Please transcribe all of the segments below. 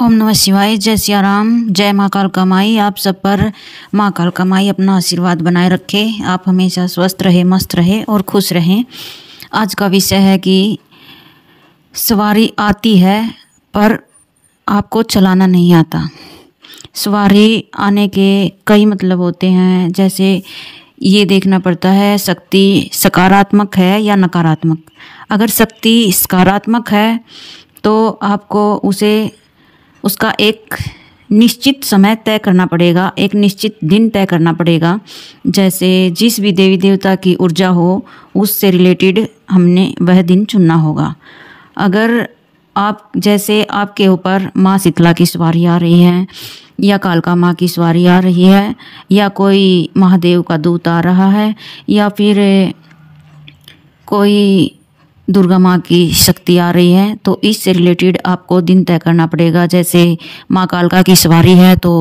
ओम नमः शिवाय। जय सिया राम। जय माँ कालका माई। आप सब पर माँ कालका माई अपना आशीर्वाद बनाए रखे। आप हमेशा स्वस्थ रहे, मस्त रहे और खुश रहें। आज का विषय है कि सवारी आती है पर आपको चलाना नहीं आता। सवारी आने के कई मतलब होते हैं, जैसे ये देखना पड़ता है शक्ति सकारात्मक है या नकारात्मक। अगर शक्ति सकारात्मक है तो आपको उसका एक निश्चित समय तय करना पड़ेगा, एक निश्चित दिन तय करना पड़ेगा। जैसे जिस भी देवी देवता की ऊर्जा हो उससे रिलेटेड हमने वह दिन चुनना होगा। अगर आप जैसे आपके ऊपर माँ शीतला की सवारी आ रही है या कालका माँ की सवारी आ रही है या कोई महादेव का दूत आ रहा है या फिर कोई दुर्गा माँ की शक्ति आ रही है, तो इससे रिलेटेड आपको दिन तय करना पड़ेगा। जैसे माँ कालका की सवारी है तो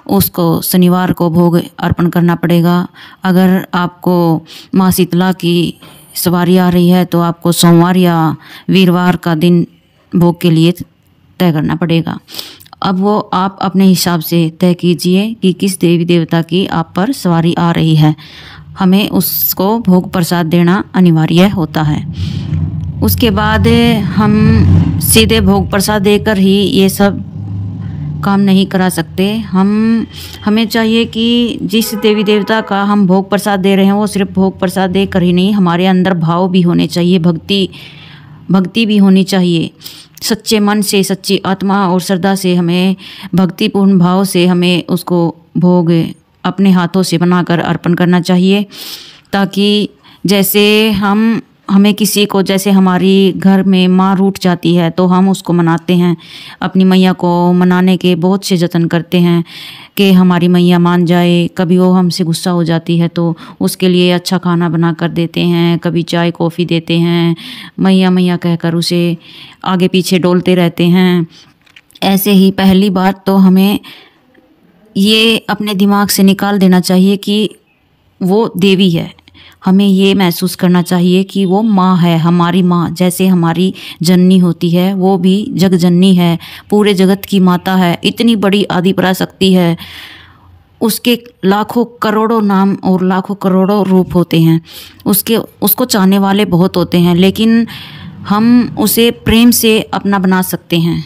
उसको शनिवार को भोग अर्पण करना पड़ेगा। अगर आपको माँ शीतला की सवारी आ रही है तो आपको सोमवार या वीरवार का दिन भोग के लिए तय करना पड़ेगा। अब वो आप अपने हिसाब से तय कीजिए कि किस देवी देवता की आप पर सवारी आ रही है। हमें उसको भोग प्रसाद देना अनिवार्य होता है। उसके बाद हम सीधे भोग प्रसाद देकर ही ये सब काम नहीं करा सकते। हमें चाहिए कि जिस देवी देवता का हम भोग प्रसाद दे रहे हैं वो सिर्फ भोग प्रसाद देकर ही नहीं, हमारे अंदर भाव भी होने चाहिए, भक्ति भी होनी चाहिए। सच्चे मन से, सच्ची आत्मा और श्रद्धा से, हमें भक्तिपूर्ण भाव से हमें उसको भोग अपने हाथों से बनाकर अर्पण करना चाहिए। ताकि जैसे हमें किसी को, जैसे हमारी घर में माँ रूठ जाती है तो हम उसको मनाते हैं, अपनी मैया को मनाने के बहुत से जतन करते हैं कि हमारी मैया मान जाए। कभी वो हमसे गुस्सा हो जाती है तो उसके लिए अच्छा खाना बना कर देते हैं, कभी चाय कॉफ़ी देते हैं, मैया मैया कहकर उसे आगे पीछे डोलते रहते हैं। ऐसे ही पहली बात तो हमें ये अपने दिमाग से निकाल देना चाहिए कि वो देवी है। हमें ये महसूस करना चाहिए कि वो माँ है, हमारी माँ। जैसे हमारी जननी होती है वो भी जग जननी है, पूरे जगत की माता है, इतनी बड़ी आदि पराशक्ति है। उसके लाखों करोड़ों नाम और लाखों करोड़ों रूप होते हैं। उसको चाहने वाले बहुत होते हैं, लेकिन हम उसे प्रेम से अपना बना सकते हैं।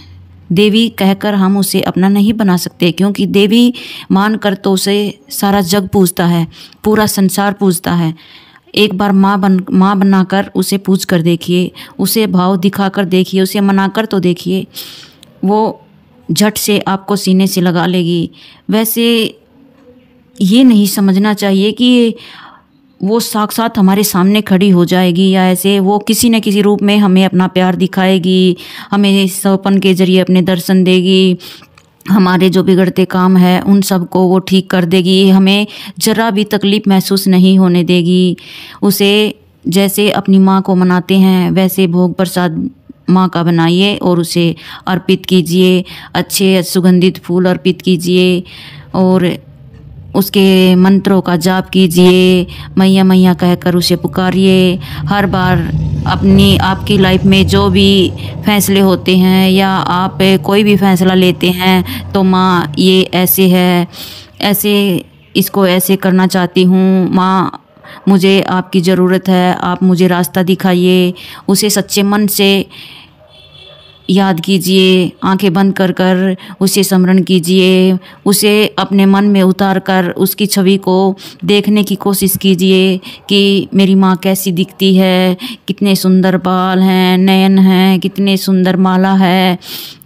देवी कहकर हम उसे अपना नहीं बना सकते, क्योंकि देवी मान कर तो उसे सारा जग पूजता है, पूरा संसार पूजता है। एक बार माँ बनाकर उसे पूज कर देखिए, उसे भाव दिखाकर देखिए, उसे मनाकर तो देखिए, वो झट से आपको सीने से लगा लेगी। वैसे ये नहीं समझना चाहिए कि वो साक्षात हमारे सामने खड़ी हो जाएगी या ऐसे वो किसी न किसी रूप में हमें अपना प्यार दिखाएगी, हमें सौपन के जरिए अपने दर्शन देगी, हमारे जो बिगड़ते काम है उन सब को वो ठीक कर देगी, हमें जरा भी तकलीफ़ महसूस नहीं होने देगी। उसे जैसे अपनी माँ को मनाते हैं वैसे भोग प्रसाद माँ का बनाइए और उसे अर्पित कीजिए। अच्छे सुगंधित फूल अर्पित कीजिए और उसके मंत्रों का जाप कीजिए, मैया मैया कहकर उसे पुकारिए। हर बार आपकी लाइफ में जो भी फैसले होते हैं या आप कोई भी फैसला लेते हैं तो माँ ये ऐसे है, ऐसे इसको ऐसे करना चाहती हूँ, माँ मुझे आपकी ज़रूरत है, आप मुझे रास्ता दिखाइए। उसे सच्चे मन से याद कीजिए, आंखें बंद कर कर उसे स्मरण कीजिए, उसे अपने मन में उतार कर उसकी छवि को देखने की कोशिश कीजिए कि मेरी माँ कैसी दिखती है, कितने सुंदर बाल हैं, नयन हैं, कितने सुंदर माला है,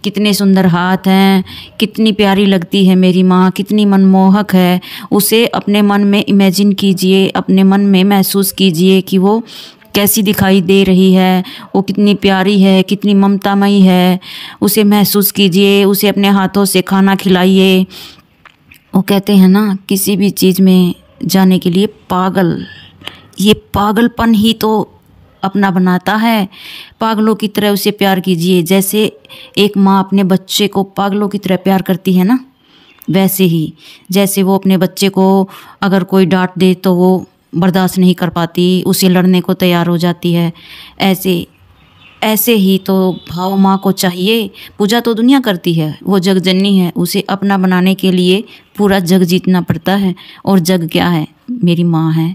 कितने सुंदर हाथ हैं, कितनी प्यारी लगती है मेरी माँ, कितनी मनमोहक है। उसे अपने मन में इमेजिन कीजिए, अपने मन में महसूस कीजिए कि वो कैसी दिखाई दे रही है, वो कितनी प्यारी है, कितनी ममतामयी है। उसे महसूस कीजिए, उसे अपने हाथों से खाना खिलाइए। वो कहते हैं ना, किसी भी चीज़ में जाने के लिए ये पागलपन ही तो अपना बनाता है। पागलों की तरह उसे प्यार कीजिए। जैसे एक माँ अपने बच्चे को पागलों की तरह प्यार करती है ना, वैसे ही जैसे वो अपने बच्चे को अगर कोई डांट दे तो वो बर्दाश्त नहीं कर पाती, उसे लड़ने को तैयार हो जाती है, ऐसे ऐसे ही तो भाव माँ को चाहिए। पूजा तो दुनिया करती है, वो जग जननी है, उसे अपना बनाने के लिए पूरा जग जीतना पड़ता है। और जग क्या है? मेरी माँ है।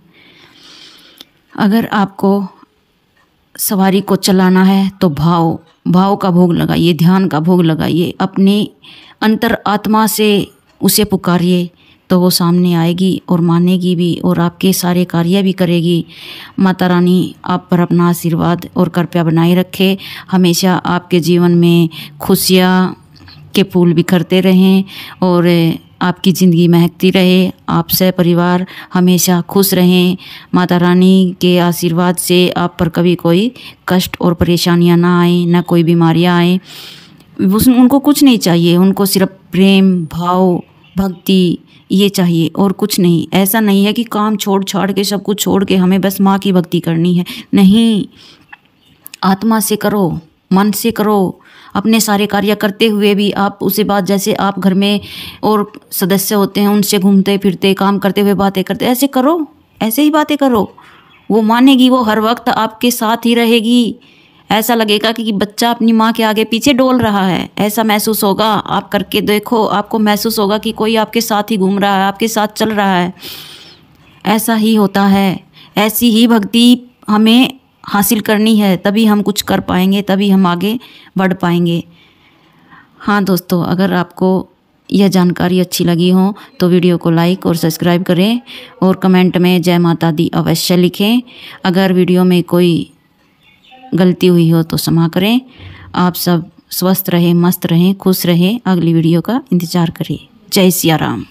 अगर आपको सवारी को चलाना है तो भाव का भोग लगाइए, ध्यान का भोग लगाइए, अपने अंतर आत्मा से उसे पुकारिए तो वो सामने आएगी और मानेगी भी और आपके सारे कार्य भी करेगी। माता रानी आप पर अपना आशीर्वाद और कृपा बनाए रखे। हमेशा आपके जीवन में खुशियाँ के फूल बिखरते रहें और आपकी ज़िंदगी महकती रहे। आप सह परिवार हमेशा खुश रहें। माता रानी के आशीर्वाद से आप पर कभी कोई कष्ट और परेशानियां ना आए, ना कोई बीमारियां आए। उनको कुछ नहीं चाहिए, उनको सिर्फ प्रेम, भाव, भक्ति ये चाहिए और कुछ नहीं। ऐसा नहीं है कि काम छोड़ छाड़ के, सब कुछ छोड़ के हमें बस माँ की भक्ति करनी है। नहीं, आत्मा से करो, मन से करो। अपने सारे कार्य करते हुए भी आप उसे बात, जैसे आप घर में और सदस्य होते हैं उनसे घूमते फिरते काम करते हुए बातें करते, ऐसे करो, ऐसे ही बातें करो। वो मानेगी, वो हर वक्त आपके साथ ही रहेगी। ऐसा लगेगा कि बच्चा अपनी माँ के आगे पीछे डोल रहा है, ऐसा महसूस होगा। आप करके देखो, आपको महसूस होगा कि कोई आपके साथ ही घूम रहा है, आपके साथ चल रहा है। ऐसा ही होता है। ऐसी ही भक्ति हमें हासिल करनी है, तभी हम कुछ कर पाएंगे, तभी हम आगे बढ़ पाएंगे। हाँ दोस्तों, अगर आपको यह जानकारी अच्छी लगी हो तो वीडियो को लाइक और सब्सक्राइब करें और कमेंट में जय माता दी अवश्य लिखें। अगर वीडियो में कोई गलती हुई हो तो क्षमा करें। आप सब स्वस्थ रहें, मस्त रहें, खुश रहें। अगली वीडियो का इंतज़ार करें। जय सिया राम।